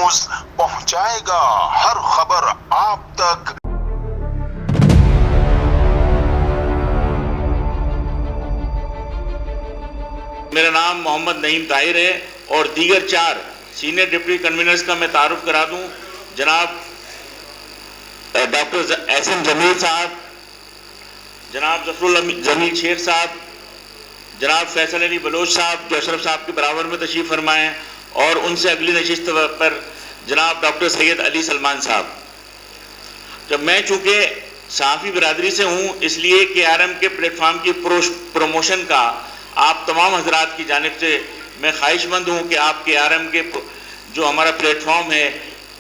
News پہنچائے گا ہر خبر آپ تک۔ میرا نام محمد نعیم طاہر ہے اور دیگر 4 سینئر ڈپٹی کنوینرز کا میں تعارف کرا دوں۔ جناب ڈاکٹر احسن جمیل صاحب، جناب ظفر الجمیل شیخ صاحب، جناب فیصل علی بلوچ صاحب جو اشرف صاحب کے برابر میں تشریف فرمائے ہیں، اور ان سے اگلی نشست پر جناب ڈاکٹر سید علی سلمان صاحب۔ جب میں چونکہ صحافی برادری سے ہوں، اس لیے KRM کے پلیٹ فارم کی پروموشن کا آپ تمام حضرات کی جانب سے میں خواہش مند ہوں کہ آپ KRM کے جو ہمارا پلیٹ فارم ہے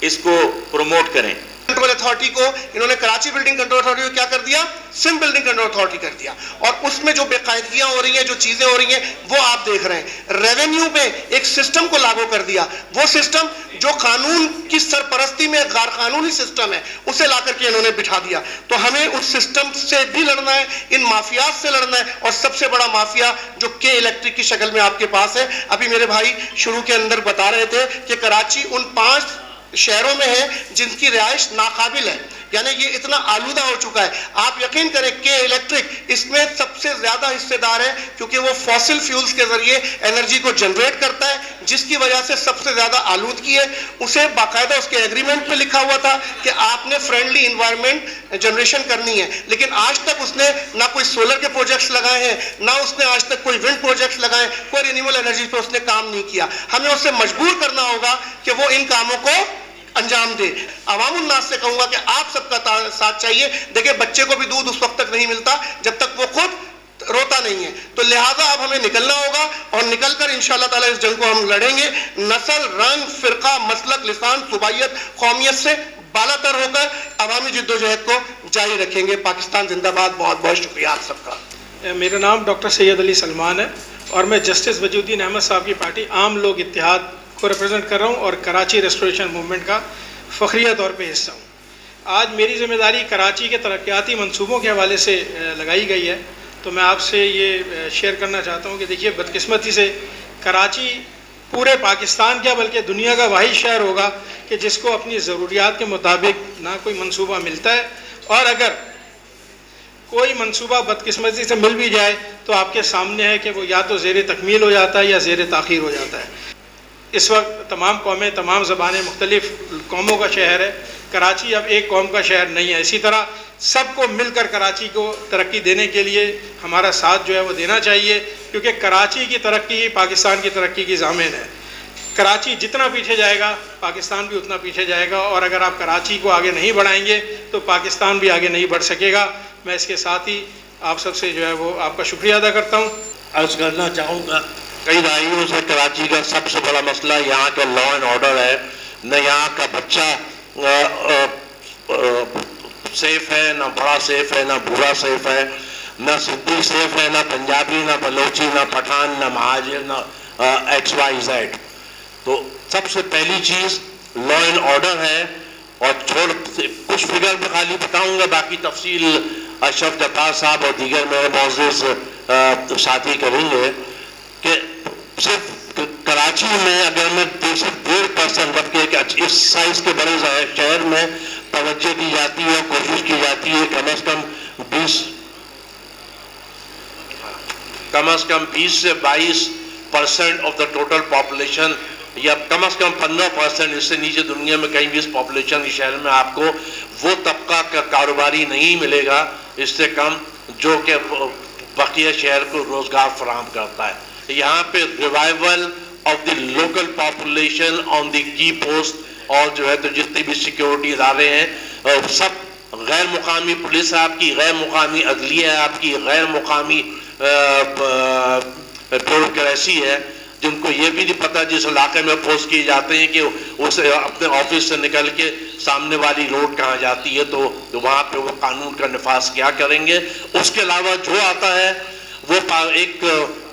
اس کو پروموٹ کریں۔ کنٹرول اتھارٹی کو انہوں نے کراچی بلڈنگ کنٹرول اتھارٹی کو کیا کر دیا؟ سندھ بلڈنگ کنٹرول اتھارٹی کر دیا، اور اس میں جو بے قاعدگیاں ہو رہی ہیں، جو چیزیں ہو رہی ہیں، وہ آپ دیکھ رہے ہیں۔ ریونیو میں ایک سسٹم کو لاگو کر دیا، وہ سسٹم جو قانون کی سرپرستی میں غیر قانونی سسٹم ہے، اسے لا کر کے انہوں نے بٹھا دیا۔ تو ہمیں اس سسٹم سے بھی لڑنا ہے، ان مافیات سے لڑنا ہے، اور سب سے بڑا مافیا جو کے الیکٹرک کی شکل میں آپ کے پاس ہے۔ ابھی میرے بھائی شروع کے اندر بتا رہے تھے کہ کراچی ان 5 شہروں میں ہے جن کی رہائش ناقابل ہے، یعنی یہ اتنا آلودہ ہو چکا ہے۔ آپ یقین کریں کہ الیکٹرک اس میں سب سے زیادہ حصے دار ہے، کیونکہ وہ فوسل فیولز کے ذریعے انرجی کو جنریٹ کرتا ہے، جس کی وجہ سے سب سے زیادہ آلودگی ہے۔ اسے باقاعدہ اس کے ایگریمنٹ میں لکھا ہوا تھا کہ آپ نے فرینڈلی انوائرمنٹ جنریشن کرنی ہے، لیکن آج تک اس نے نہ کوئی سولر کے پروجیکٹس لگائے ہیں، نہ اس نے آج تک کوئی ونڈ پروجیکٹس لگائے، کوئی رینیویبل انرجی پہ اس نے کام نہیں کیا۔ ہمیں اسے مجبور کرنا ہوگا کہ وہ ان کاموں کو انجام دے۔ عوام الناس سے کہوں گا کہ آپ سب کا ساتھ چاہیے۔ دیکھیں بچے کو بھی دودھ اس وقت تک نہیں ملتا جب تک وہ خود روتا نہیں ہے، تو لہٰذا اب ہمیں نکلنا ہوگا، اور نکل کر انشاءاللہ تعالیٰ اس جنگ کو ہم لڑیں گے، نسل، رنگ، فرقہ، مسلک، لسان، صوبائیت، قومیت سے بالا تر ہو کر عوامی جدوجہد کو جاری رکھیں گے۔ پاکستان زندہ باد۔ بہت بہت شکریہ آپ سب کا۔ میرا نام ڈاکٹر سید علی سلمان ہے، اور میں جسٹس وجی الدین احمد صاحب کی پارٹی عام لوگ اتحاد کو ریپرزینٹ کر رہا ہوں، اور کراچی ریسٹوریشن موومنٹ کا فخریہ طور پہ حصہ ہوں۔ آج میری ذمہ داری کراچی کے ترقیاتی منصوبوں کے حوالے سے لگائی گئی ہے، تو میں آپ سے یہ شیئر کرنا چاہتا ہوں کہ دیکھیے، بدقسمتی سے کراچی پورے پاکستان کیا بلکہ دنیا کا واحد شہر ہوگا کہ جس کو اپنی ضروریات کے مطابق نہ کوئی منصوبہ ملتا ہے، اور اگر کوئی منصوبہ بدقسمتی سے مل بھی جائے تو آپ کے سامنے ہے کہ وہ یا تو زیر تکمیل ہو جاتا ہے یا زیر تاخیر ہو جاتا ہے۔ اس وقت تمام قومیں، تمام زبانیں، مختلف قوموں کا شہر ہے، کراچی اب ایک قوم کا شہر نہیں ہے۔ اسی طرح سب کو مل کر کراچی کو ترقی دینے کے لیے ہمارا ساتھ جو ہے وہ دینا چاہیے، کیونکہ کراچی کی ترقی ہی پاکستان کی ترقی کی ضامن ہے۔ کراچی جتنا پیچھے جائے گا پاکستان بھی اتنا پیچھے جائے گا، اور اگر آپ کراچی کو آگے نہیں بڑھائیں گے تو پاکستان بھی آگے نہیں بڑھ سکے گا۔ میں اس کے ساتھ ہی آپ سب سے جو ہے وہ آپ کا شکریہ ادا کرتا ہوں۔ عرض کرنا چاہوں گا، کئی دہائیوں سے کراچی کا سب سے بڑا مسئلہ یہاں کا لا اینڈ آرڈر ہے۔ نہ یہاں کا بچہ سیف ہے، نہ بڑا سیف ہے، نہ بوڑھا سیف ہے، نہ سندھی سیف ہے، نہ پنجابی، نہ بلوچی، نہ پٹھان، نہ مہاجر، نہ XYZ۔ تو سب سے پہلی چیز لا اینڈ آرڈر ہے، اور کچھ فگر میں خالی بتاؤں گا، باقی تفصیل اشرف جبار صاحب اور دیگر میرے معزز ساتھی کریں گے، کہ صرف کراچی میں اگر میں 1.5% رکھ کے کہ اس سائز کے بڑے شہر میں توجہ دی جاتی ہے، کوشش کی جاتی ہے کم از کم 20 سے 22% آف دا ٹوٹل پاپولیشن، یا کم از کم 15%، اس سے نیچے دنیا میں کہیں بھی اس پاپولیشن کے شہر میں آپ کو وہ طبقہ کا کاروباری نہیں ملے گا اس سے کم، جو کہ بقیہ شہر کو روزگار فراہم کرتا ہے۔ یہاں پہ revival of the local population on the key post, اور جو ہے تو جتنے بھی سیکیورٹی ادارے ہیں سب غیر مقامی پولیس ہے آپ کی، غیر مقامی عدلیہ ہے آپ کی، غیر مقامی بیوروکریسی ہے، جن کو یہ بھی نہیں پتہ جس علاقے میں پوسٹ کیے جاتے ہیں کہ اسے اپنے آفس سے نکل کے سامنے والی روڈ کہاں جاتی ہے، تو وہاں پہ وہ قانون کا نفاذ کیا کریں گے۔ اس کے علاوہ جو آتا ہے وہ ایک